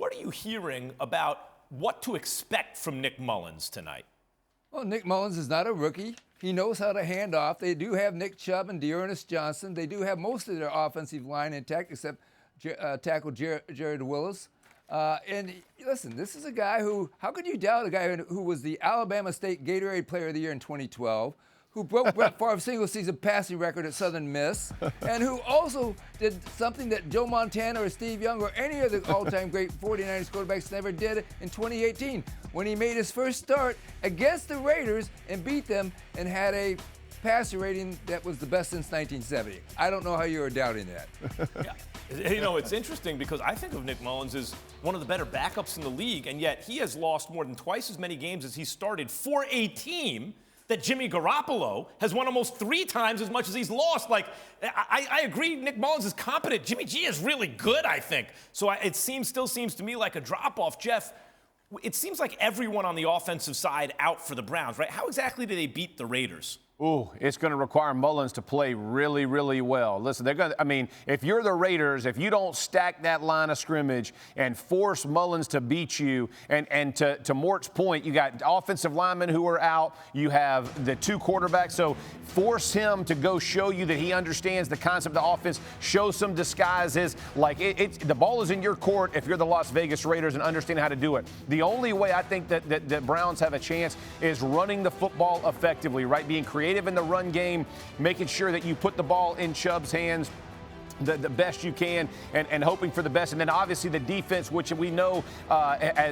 what are you hearing about what to expect from Nick Mullins tonight? Well, Nick Mullins is not a rookie. He knows how to hand off. They do have Nick Chubb and Dearness Johnson. They do have most of their offensive line intact, except tackle Jared Willis. And listen, this is a guy who, how could you doubt a guy who was the Alabama State Gatorade Player of the Year in 2012, who broke Brett Favre's single-season passing record at Southern Miss, and who also did something that Joe Montana or Steve Young or any of the all-time great 49ers quarterbacks never did in 2018, when he made his first start against the Raiders and beat them and had a passer rating that was the best since 1970. I don't know how you are doubting that. Yeah. You know, it's interesting because I think of Nick Mullins as one of the better backups in the league, and yet he has lost more than twice as many games as he started for a team that Jimmy Garoppolo has won almost 3 times as much as he's lost. Like, I agree, Nick Mullins is competent. Jimmy G is really good, I think. So it still seems to me like a drop-off. Jeff, it seems like everyone on the offensive side out for the Browns, right? How exactly do they beat the Raiders? Ooh, it's going to require Mullins to play really, really well. Listen, if you're the Raiders, if you don't stack that line of scrimmage and force Mullins to beat you, and to Mort's point, you got offensive linemen who are out, you have the 2 quarterbacks, so force him to go show you that he understands the concept of the offense, show some disguises. Like, the ball is in your court if you're the Las Vegas Raiders and understand how to do it. The only way I think that the Browns have a chance is running the football effectively, right? Being creative in the run game, making sure that you put the ball in Chubb's hands the best you can, and hoping for the best. And then obviously the defense, which we know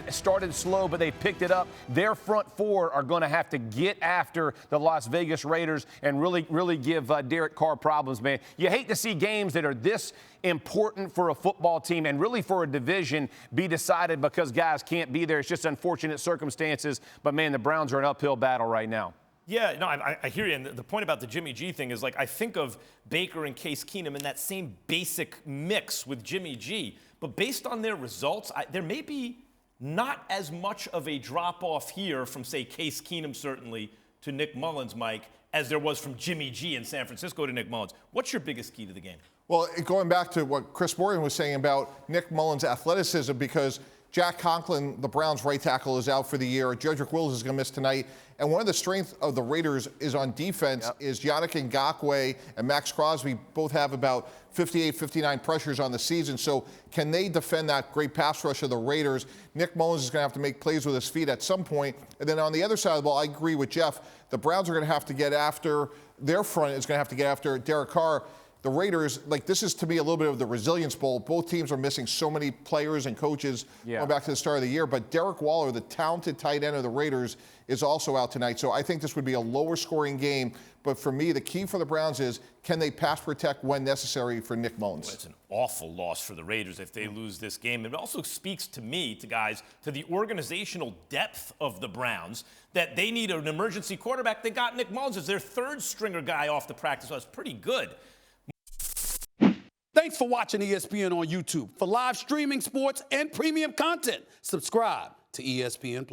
started slow, but they picked it up. Their front 4 are going to have to get after the Las Vegas Raiders and really give Derek Carr problems, man. You hate to see games that are this important for a football team and really for a division be decided because guys can't be there. It's just unfortunate circumstances. But, man, the Browns are an uphill battle right now. Yeah, no, I hear you. And the point about the Jimmy G thing is, like, I think of Baker and Case Keenum in that same basic mix with Jimmy G. But based on their results, there may be not as much of a drop-off here from, say, Case Keenum, certainly, to Nick Mullins, Mike, as there was from Jimmy G in San Francisco to Nick Mullins. What's your biggest key to the game? Well, going back to what Chris Morgan was saying about Nick Mullins' athleticism, because Jack Conklin, the Browns' right tackle, is out for the year. Jedrick Wills is going to miss tonight. And one of the strengths of the Raiders is on defense is Yannick Ngakoue and Max Crosby both have about 58, 59 pressures on the season. So can they defend that great pass rush of the Raiders? Nick Mullins is going to have to make plays with his feet at some point. And then on the other side of the ball, I agree with Jeff. The Browns are going to have to get after, their front is going to have to get after Derek Carr. The Raiders, like, this is to me a little bit of the resilience bowl. Both teams are missing so many players and coaches going back to the start of the year. But Derek Waller, the talented tight end of the Raiders, is also out tonight. So I think this would be a lower scoring game. But for me, the key for the Browns is, can they pass protect when necessary for Nick Mullins? Well, it's an awful loss for the Raiders if they lose this game. It also speaks to me, to the organizational depth of the Browns, that they need an emergency quarterback. They got Nick Mullins as their 3rd stringer guy off the practice. So that's pretty good. Thanks for watching ESPN on YouTube. For live streaming, sports, and premium content, subscribe to ESPN+.